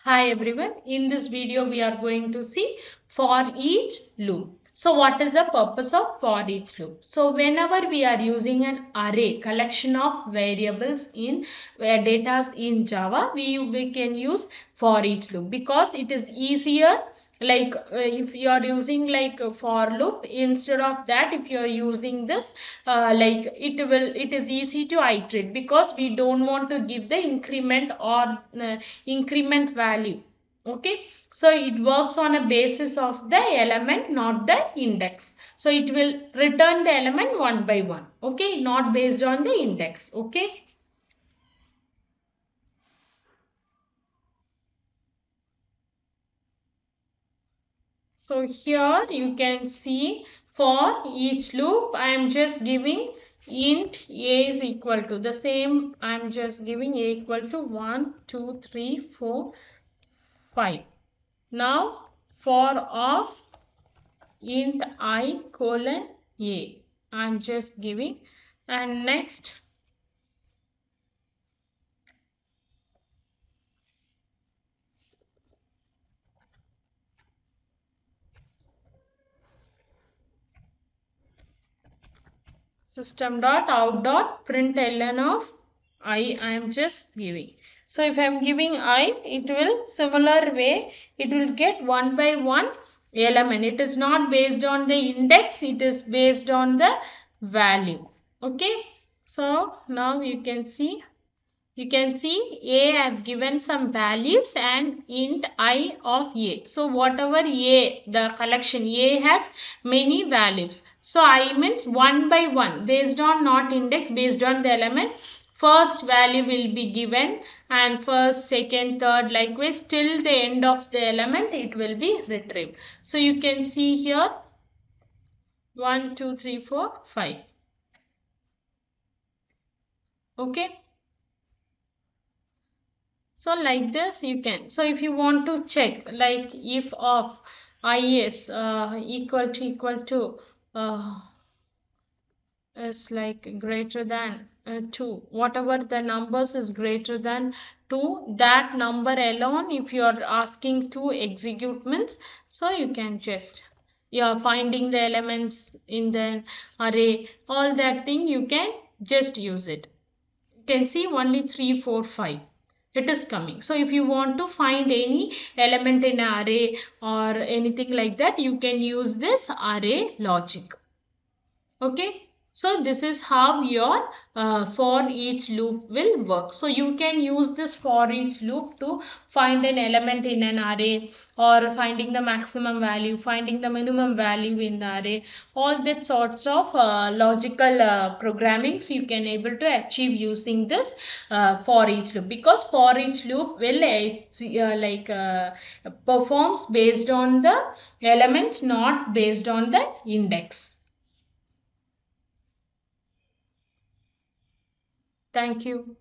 Hi everyone, in this video we are going to see for each loop. So what is the purpose of for each loop? So whenever we are using an array, collection of variables in data in Java, we can use for each loop because it is easier. Like if you are using like a for loop, instead of that if you are using this it is easy to iterate because we don't want to give the increment or increment value. Okay, so it works on a basis of the element, not the index. So it will return the element one by one. Okay, not based on the index. Okay. So here you can see for each loop I am just giving int a is equal to the same. I am just giving a equal to 1 2 3 4 5. Now for of int I colon a, I am just giving, and next system dot out dot println of I am just giving. So if I am giving I, it will similar way it will get one by one element. It is not based on the index, it is based on the value. Okay, so now you can see a I have given some values and int I of a. So whatever a, the collection a has many values. So I means one by one based on not index, based on the element. First value will be given and first, second, third likewise till the end of the element it will be retrieved. So you can see here 1, 2, 3, 4, 5. Okay. So like this you can. So if you want to check like if of is equal to is like greater than 2, whatever the numbers is greater than 2, that number alone if you are asking to execute means, so you can just, you are finding the elements in the array, all that thing you can just use it. You can see only 3 4 5 it is coming. So if you want to find any element in an array or anything like that, you can use this array logic. Okay, so this is how your for each loop will work. So you can use this for each loop to find an element in an array, or finding the maximum value, finding the minimum value in the array, all that sorts of logical programmings you can able to achieve using this for each loop, because for each loop will performs based on the elements, not based on the index. Thank you.